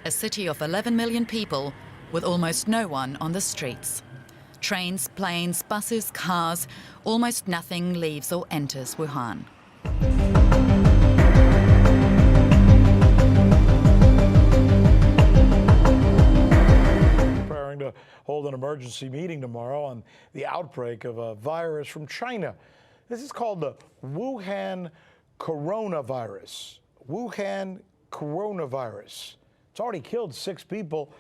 A city of 11 million people with almost no one on the streets. Trains, planes, buses, cars, almost nothing leaves or enters Wuhan. Preparing to hold an emergency meeting tomorrow on the outbreak of a virus from China. This is called the Wuhan coronavirus. Wuhan coronavirus. It's already killed 6 people,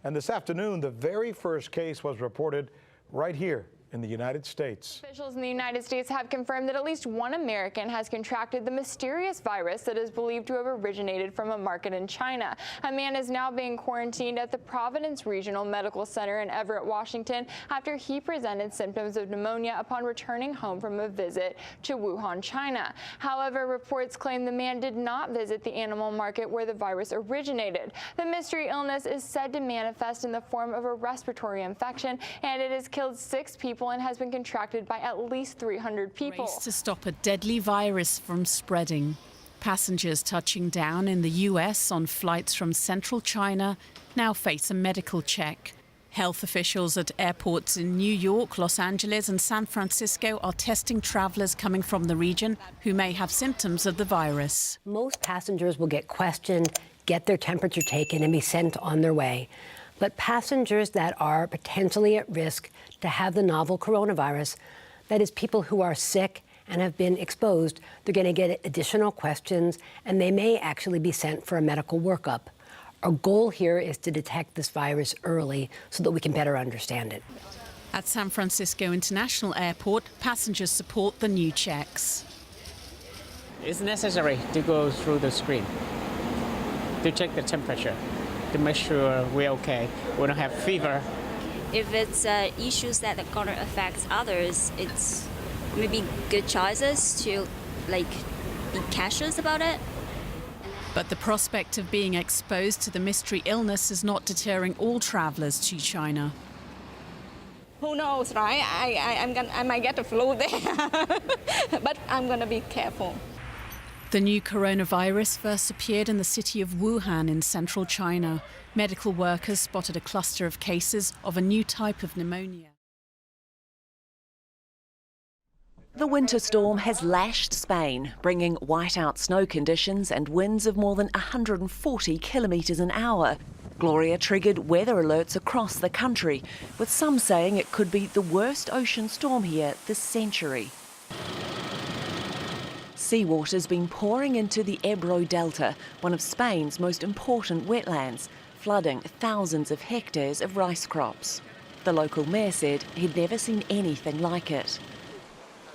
and this afternoon the very first case was reported right here in the United States. Officials in the United States have confirmed that at least one American has contracted the mysterious virus that is believed to have originated from a market in China. A man is now being quarantined at the Providence Regional Medical Center in Everett, Washington, after he presented symptoms of pneumonia upon returning home from a visit to Wuhan, China. However, reports claim the man did not visit the animal market where the virus originated. The mystery illness is said to manifest in the form of a respiratory infection, and it has killed 6 people and has been contracted by at least 300 people. Race to stop a deadly virus from spreading. Passengers touching down in the US on flights from central China now face a medical check. Health officials at airports in New York, Los Angeles and San Francisco are testing travelers coming from the region who may have symptoms of the virus. Most passengers will get questioned, get their temperature taken and be sent on their way. But passengers that are potentially at risk to have the novel coronavirus, that is people who are sick and have been exposed, they're going to get additional questions and they may actually be sent for a medical workup. Our goal here is to detect this virus early so that we can better understand it. At San Francisco International Airport, passengers support the new checks. It's necessary to go through the screen to check the temperature, to make sure we're okay, we don't have fever. If it's issues that are going to affect others, it's maybe good choices to be cautious about it. But the prospect of being exposed to the mystery illness is not deterring all travellers to China. Who knows, right? I might get the flu there, but I'm going to be careful. The new coronavirus first appeared in the city of Wuhan in central China. Medical workers spotted a cluster of cases of a new type of pneumonia. The winter storm has lashed Spain, bringing whiteout snow conditions and winds of more than 140 kilometres an hour. Gloria triggered weather alerts across the country, with some saying it could be the worst ocean storm here this century. Seawater's been pouring into the Ebro Delta, one of Spain's most important wetlands, flooding thousands of hectares of rice crops. The local mayor said he'd never seen anything like it.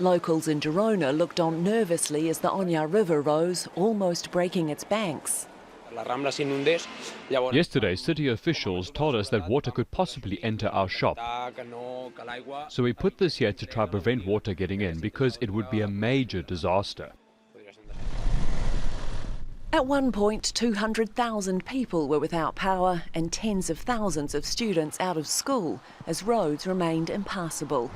Locals in Girona looked on nervously as the Oña River rose, almost breaking its banks. Yesterday, city officials told us that water could possibly enter our shop. So we put this here to try to prevent water getting in because it would be a major disaster. At one point, 200,000 people were without power and tens of thousands of students out of school as roads remained impassable.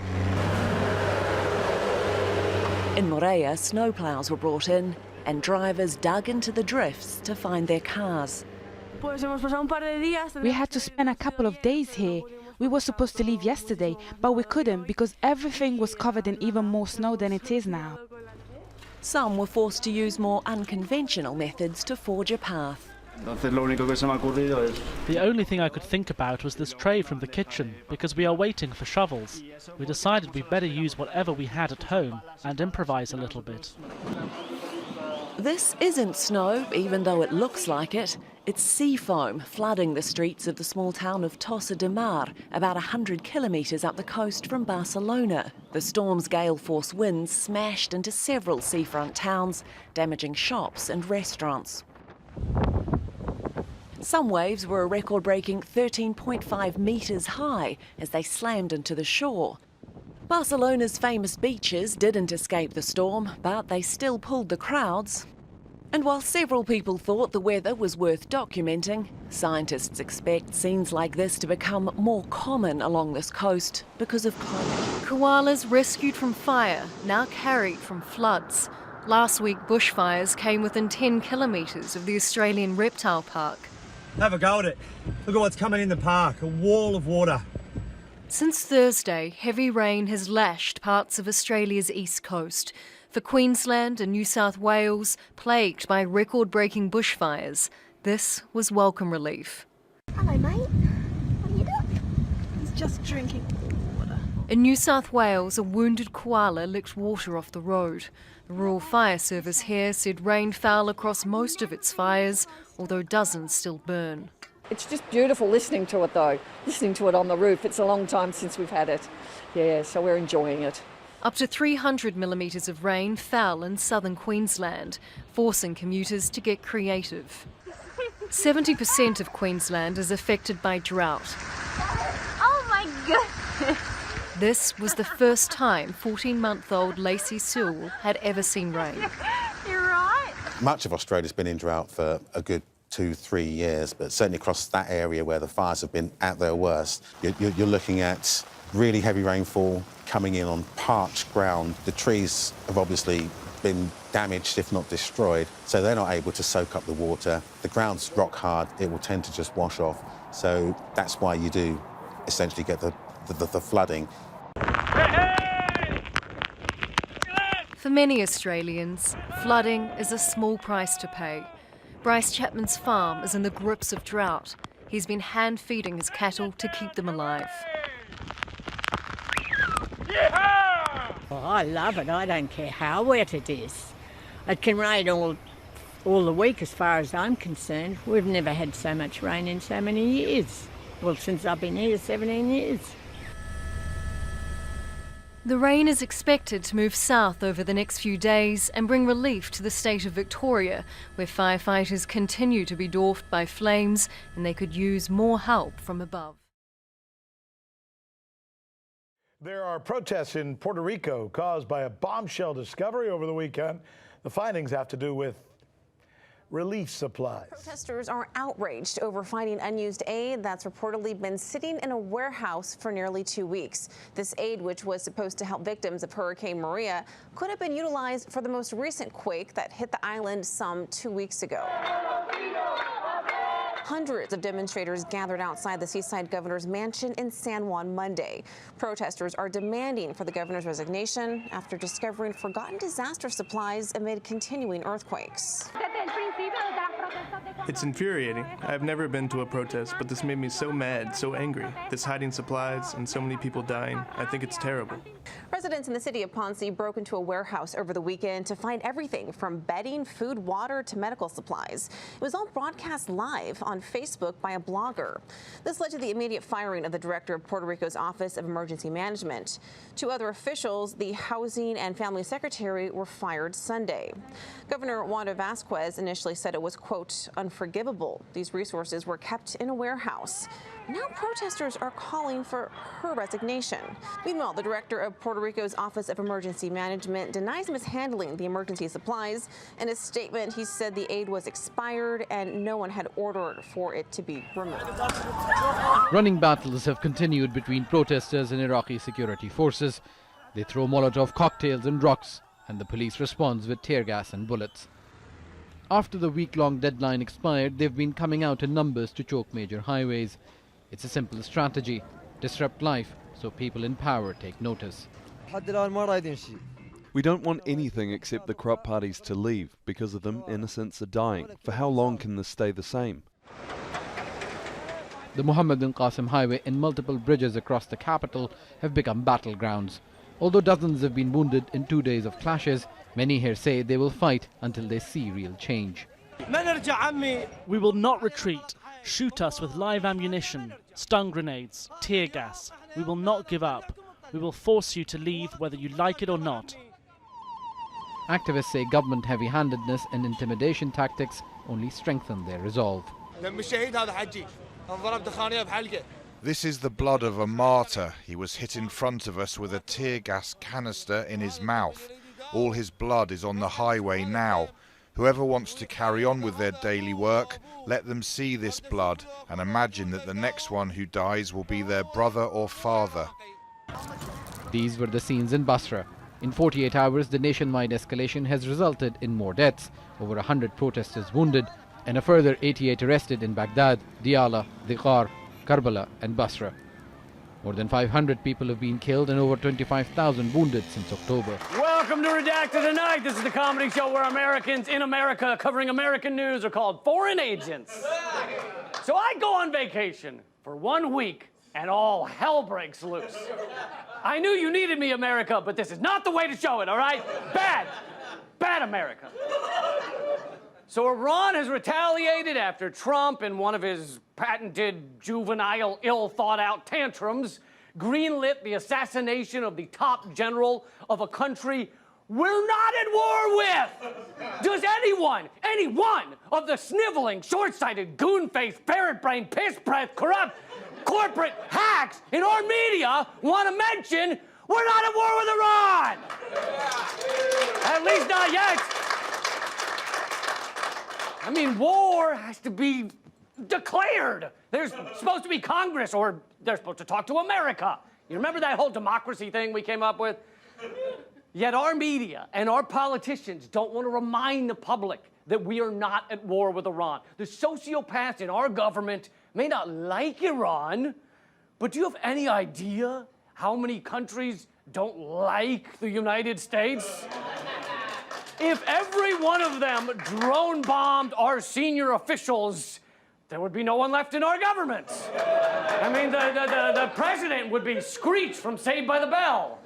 In Moreira, snowplows were brought in and drivers dug into the drifts to find their cars. We had to spend a couple of days here. We were supposed to leave yesterday, but we couldn't because everything was covered in even more snow than it is now. Some were forced to use more unconventional methods to forge a path. The only thing I could think about was this tray from the kitchen, because we are waiting for shovels. We decided we'd better use whatever we had at home and improvise a little bit. This isn't snow, even though it looks like it. It's sea foam flooding the streets of the small town of Tossa de Mar, about 100 kilometres up the coast from Barcelona. The storm's gale-force winds smashed into several seafront towns, damaging shops and restaurants. Some waves were a record-breaking 13.5 metres high as they slammed into the shore. Barcelona's famous beaches didn't escape the storm, but they still pulled the crowds. And while several people thought the weather was worth documenting, scientists expect scenes like this to become more common along this coast because of climate. Koalas rescued from fire, now carried from floods. Last week, bushfires came within 10 kilometres of the Australian Reptile Park. Have a go at it. Look at what's coming in the park, a wall of water. Since Thursday, heavy rain has lashed parts of Australia's east coast. For Queensland and New South Wales, plagued by record-breaking bushfires, this was welcome relief. Hello, mate. What are you doing? He's just drinking water. In New South Wales, a wounded koala licked water off the road. The Rural Fire Service here said rain fell across most of its fires, although dozens still burn. It's just beautiful listening to it though, listening to it on the roof. It's a long time since we've had it. Yeah, so we're enjoying it. Up to 300 millimetres of rain fell in southern Queensland, forcing commuters to get creative. 70% of Queensland is affected by drought. Oh my goodness! This was the first time 14-month-old Lacey Sewell had ever seen rain. You're right. Much of Australia's been in drought for a good 2-3 years, but certainly across that area where the fires have been at their worst, you're looking at really heavy rainfall coming in on parched ground. The trees have obviously been damaged, if not destroyed, so they're not able to soak up the water. The ground's rock hard, it will tend to just wash off. So that's why you do essentially get the flooding. For many Australians, flooding is a small price to pay. Bryce Chapman's farm is in the grips of drought. He's been hand-feeding his cattle to keep them alive. Well, I love it. I don't care how wet it is. It can rain all the week as far as I'm concerned. We've never had so much rain in so many years. Well, since I've been here 17 years. The rain is expected to move south over the next few days and bring relief to the state of Victoria, where firefighters continue to be dwarfed by flames and they could use more help from above. There are protests in Puerto Rico caused by a bombshell discovery over the weekend. The findings have to do with relief supplies. Protesters are outraged over finding unused aid that's reportedly been sitting in a warehouse for nearly 2 weeks. This aid, which was supposed to help victims of Hurricane Maria, could have been utilized for the most recent quake that hit the island some 2 weeks ago. Hundreds of demonstrators gathered outside the seaside governor's mansion in San Juan Monday. Protesters are demanding for the governor's resignation after discovering forgotten disaster supplies amid continuing earthquakes. It's infuriating. I've never been to a protest, but this made me so mad, so angry. This hiding supplies and so many people dying, I think it's terrible. Residents in the city of Ponce broke into a warehouse over the weekend to find everything from bedding, food, water to medical supplies. It was all broadcast live on Facebook by a blogger. This led to the immediate firing of the director of Puerto Rico's Office of Emergency Management. 2 other officials, the Housing and Family Secretary, were fired Sunday. Governor Wanda Vasquez initially said it was, quote, unforgivable. These resources were kept in a warehouse. Now protesters are calling for her resignation. Meanwhile, the director of Puerto Rico's Office of Emergency Management denies mishandling the emergency supplies. In a statement, he said the aid was expired and no one had ordered for it to be removed. Running battles have continued between protesters and Iraqi security forces. They throw Molotov cocktails and rocks, and the police responds with tear gas and bullets. After the week-long deadline expired, they've been coming out in numbers to choke major highways. It's a simple strategy: disrupt life so people in power take notice. We don't want anything except the corrupt parties to leave. Because of them, innocents are dying. For how long can this stay the same? The Mohammed bin Qasim Highway and multiple bridges across the capital have become battlegrounds. Although dozens have been wounded in 2 days of clashes, many here say they will fight until they see real change. We will not retreat. Shoot us with live ammunition, stun grenades, tear gas. We will not give up. We will force you to leave whether you like it or not. Activists say government heavy-handedness and intimidation tactics only strengthen their resolve. This is the blood of a martyr. He was hit in front of us with a tear gas canister in his mouth. All his blood is on the highway now. Whoever wants to carry on with their daily work, let them see this blood and imagine that the next one who dies will be their brother or father. These were the scenes in Basra. In 48 hours, the nationwide escalation has resulted in more deaths, over 100 protesters wounded, and a further 88 arrested in Baghdad, Diyala, Dhiqar, Karbala and Basra. More than 500 people have been killed and over 25,000 wounded since October. Welcome to Redacted Tonight. This is the comedy show where Americans in America covering American news are called foreign agents. So I go on vacation for 1 week and all hell breaks loose. I knew you needed me, America, but this is not the way to show it, all right? Bad. Bad America. So Iran has retaliated after Trump, in one of his patented juvenile, ill-thought-out tantrums, greenlit the assassination of the top general of a country we're not at war with. Does any one of the sniveling, short-sighted, goon-faced, ferret-brained, piss-breath, corrupt, corporate hacks in our media want to mention we're not at war with Iran? At least not yet. I mean, war has to be declared. There's supposed to be Congress, or they're supposed to talk to America. You remember that whole democracy thing we came up with? Yet our media and our politicians don't want to remind the public that we are not at war with Iran. The sociopaths in our government may not like Iran, but do you have any idea how many countries don't like the United States? If every one of them drone bombed our senior officials, there would be no one left in our government. I mean, the president would be Screech from Saved by the Bell.